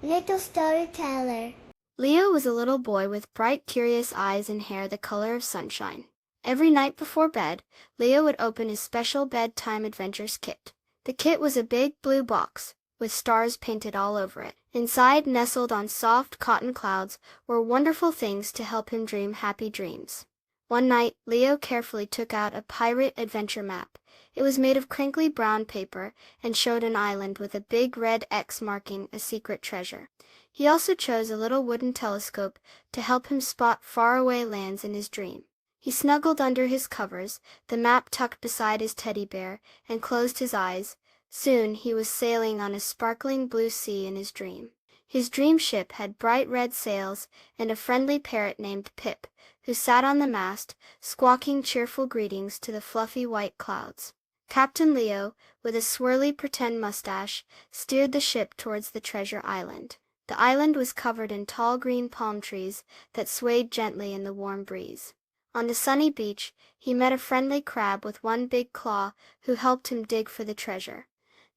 Little storyteller. Leo was a little boy with bright, curious eyes and hair the color of sunshine. Every night before bed, Leo would open his special bedtime adventures kit. The kit was a big blue box, with stars painted all over it. Inside, nestled on soft cotton clouds, were wonderful things to help him dream happy dreams. One night, Leo carefully took out a pirate adventure map. It was made of crinkly brown paper and showed an island with a big red X marking a secret treasure. He also chose a little wooden telescope to help him spot faraway lands in his dream. He snuggled under his covers, the map tucked beside his teddy bear, and closed his eyes. Soon he was sailing on a sparkling blue sea in his dream. His dream ship had bright red sails and a friendly parrot named Pip, who sat on the mast, squawking cheerful greetings to the fluffy white clouds. Captain Leo, with a swirly pretend mustache, steered the ship towards the treasure island. The island was covered in tall green palm trees that swayed gently in the warm breeze. On the sunny beach, he met a friendly crab with one big claw who helped him dig for the treasure.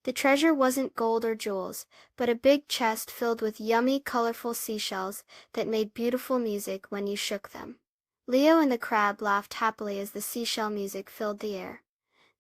The treasure wasn't gold or jewels, but a big chest filled with yummy, colorful seashells that made beautiful music when you shook them. Leo and the crab laughed happily as the seashell music filled the air.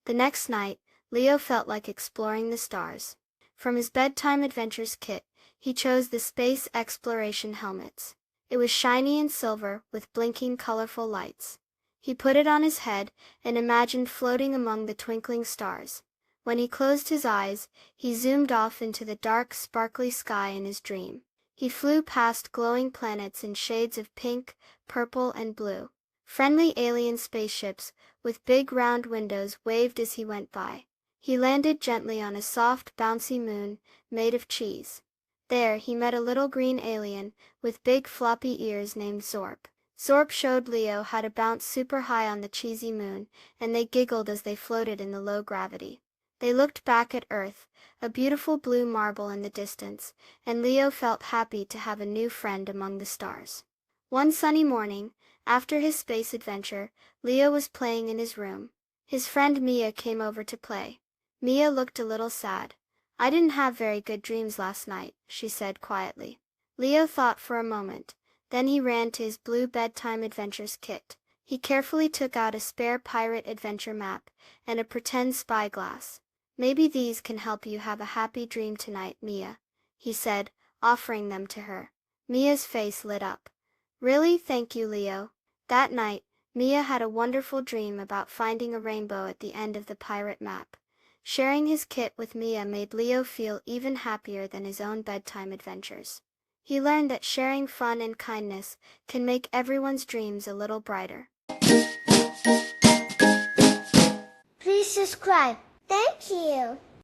The next night, Leo felt like exploring the stars. From his bedtime adventures kit, he chose the space exploration helmets. It was shiny and silver with blinking colorful lights. He put it on his head and imagined floating among the twinkling stars. When he closed his eyes, he zoomed off into the dark, sparkly sky in his dream. He flew past glowing planets in shades of pink, purple, and blue. Friendly alien spaceships with big round windows waved as he went by. He landed gently on a soft, bouncy moon made of cheese. There he met a little green alien with big floppy ears named Zorp. Zorp showed Leo how to bounce super high on the cheesy moon, and they giggled as they floated in the low gravity. They looked back at Earth, a beautiful blue marble in the distance, and Leo felt happy to have a new friend among the stars. One sunny morning, after his space adventure, Leo was playing in his room. His friend Mia came over to play. Mia looked a little sad. "I didn't have very good dreams last night," she said quietly. Leo thought for a moment. Then he ran to his blue bedtime adventures kit. He carefully took out a spare pirate adventure map and a pretend spyglass. "Maybe these can help you have a happy dream tonight, Mia," he said, offering them to her. Mia's face lit up. "Really? Thank you, Leo." That night, Mia had a wonderful dream about finding a rainbow at the end of the pirate map. Sharing his kit with Mia made Leo feel even happier than his own bedtime adventures. He learned that sharing fun and kindness can make everyone's dreams a little brighter. Please subscribe. Thank you.